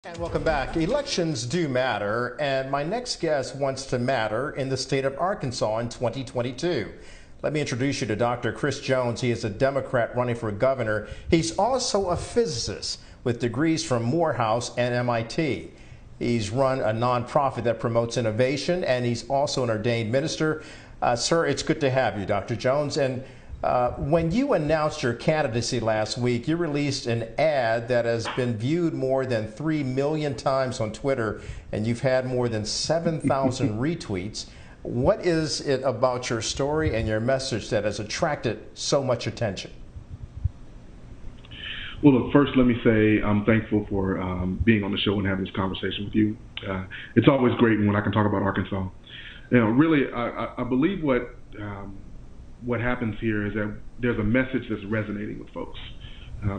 And welcome back. Elections do matter, and my next guest wants to matter in the state of Arkansas in 2022. Let me introduce you to Dr. Chris Jones. He is a Democrat running for governor. He's also a physicist with degrees from Morehouse and MIT. He's run a nonprofit that promotes innovation, and he's also an ordained minister. Sir, it's good to have you, Dr. Jones. And when you announced your candidacy last week, you released an ad that has been viewed more than 3 million times on Twitter, and you've had more than 7,000 retweets. What is it about your story and your message that has attracted so much attention? Well, look, first, let me say I'm thankful for being on the show and having this conversation with you. It's always great when I can talk about Arkansas. Really, I believe what happens here is that there's a message that's resonating with folks.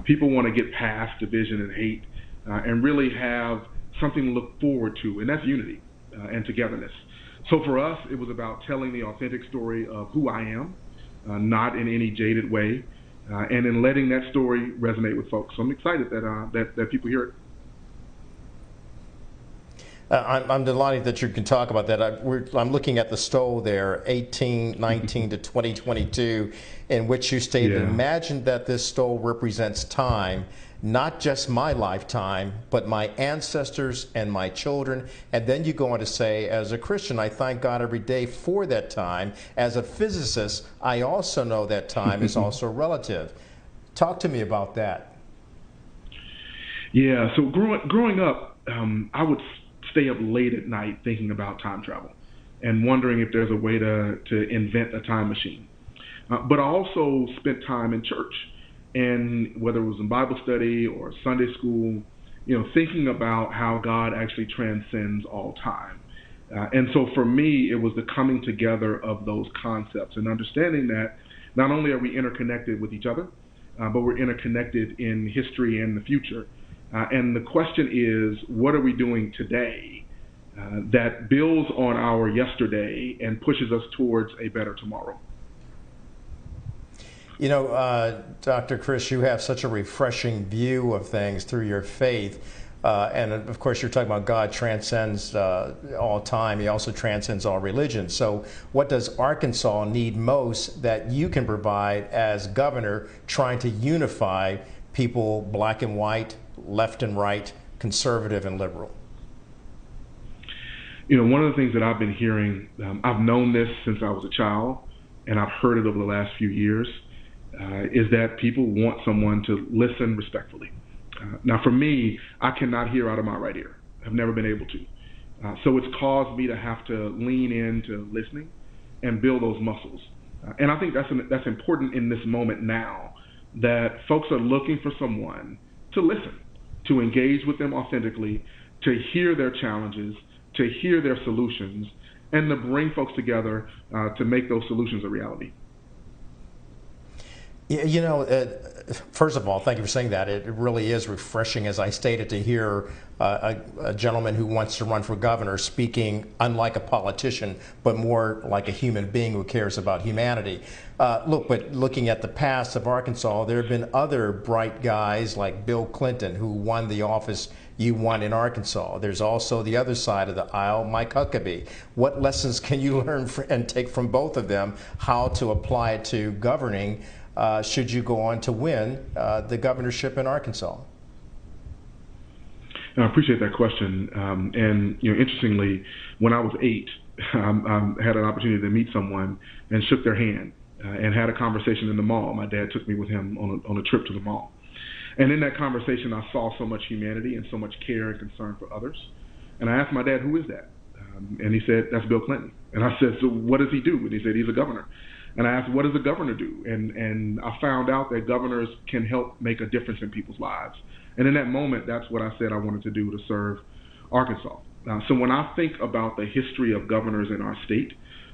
People want to get past division and hate and really have something to look forward to, and that's unity and togetherness. So for us, it was about telling the authentic story of who I am, not in any jaded way, and in letting that story resonate with folks. So I'm excited that people hear it. I'm delighted that you can talk about that. I'm looking at the stole there, 1819 to 2022, in which you stated, imagine that this stole represents time, not just my lifetime, but my ancestors and my children. And then you go on to say, as a Christian, I thank God every day for that time. As a physicist, I also know that time is also relative. Talk to me about that. Yeah, so growing up, I would stay up late at night thinking about time travel and wondering if there's a way to invent a time machine. But I also spent time in church, and whether it was in Bible study or Sunday school, thinking about how God actually transcends all time. And so for me, it was the coming together of those concepts and understanding that not only are we interconnected with each other, but we're interconnected in history and the future. And the question is, what are we doing today that builds on our yesterday and pushes us towards a better tomorrow? Dr. Chris, you have such a refreshing view of things through your faith. And of course, you're talking about God transcends all time. He also transcends all religions. So what does Arkansas need most that you can provide as governor, trying to unify people, black and white, left and right, conservative and liberal? One of the things that I've been hearing, I've known this since I was a child, and I've heard it over the last few years, is that people want someone to listen respectfully. Now, for me, I cannot hear out of my right ear. I've never been able to. So it's caused me to have to lean into listening and build those muscles. And I think that's important in this moment now, that folks are looking for someone to listen, to engage with them authentically, to hear their challenges, to hear their solutions, and to bring folks together to make those solutions a reality. First of all, thank you for saying that. It really is refreshing, as I stated, to hear a gentleman who wants to run for governor speaking unlike a politician, but more like a human being who cares about humanity. But looking at the past of Arkansas, there have been other bright guys like Bill Clinton who won the office you won in Arkansas. There's also the other side of the aisle, Mike Huckabee. What lessons can you learn and take from both of them, how to apply it to governing should you go on to win the governorship in Arkansas? I appreciate that question. And interestingly, when I was 8, I had an opportunity to meet someone and shook their hand and had a conversation in the mall. My dad took me with him on a trip to the mall. And in that conversation, I saw so much humanity and so much care and concern for others. And I asked my dad, who is that? And he said, that's Bill Clinton. And I said, so what does he do? And he said, he's a governor. And I asked, what does a governor do? And I found out that governors can help make a difference in people's lives. And in that moment, that's what I said I wanted to do to serve Arkansas. So when I think about the history of governors in our state,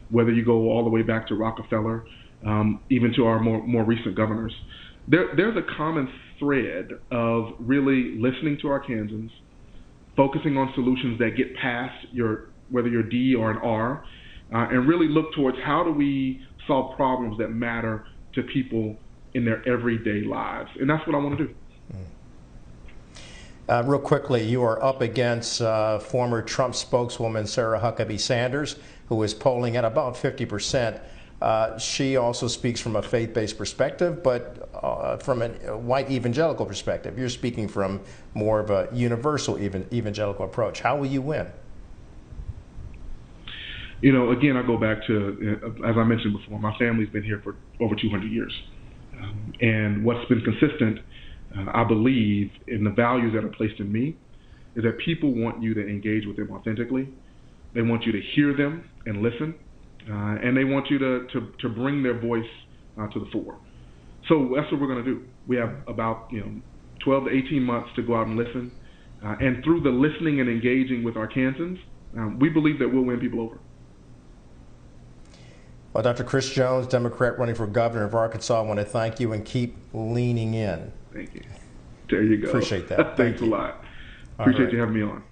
whether you go all the way back to Rockefeller, even to our more recent governors, there's a common thread of really listening to Arkansans, focusing on solutions that get past whether you're D or an R, and really look towards how do we solve problems that matter to people in their everyday lives. And that's what I want to do. Real quickly, you are up against former Trump spokeswoman Sarah Huckabee Sanders, who is polling at about 50%. She also speaks from a faith-based perspective, but from a white evangelical perspective. You're speaking from more of a universal evangelical approach. How will you win? You know, again, I go back to, as I mentioned before, my family's been here for over 200 years. And what's been consistent, I believe, in the values that are placed in me, is that people want you to engage with them authentically. They want you to hear them and listen. And they want you to bring their voice to the fore. So that's what we're going to do. We have about 12 to 18 months to go out and listen. And through the listening and engaging with Arkansans, we believe that we'll win people over. Well, Dr. Chris Jones, Democrat running for governor of Arkansas, I want to thank you and keep leaning in. Thank you. There you go. Appreciate that. Thanks a lot. Appreciate you having me on.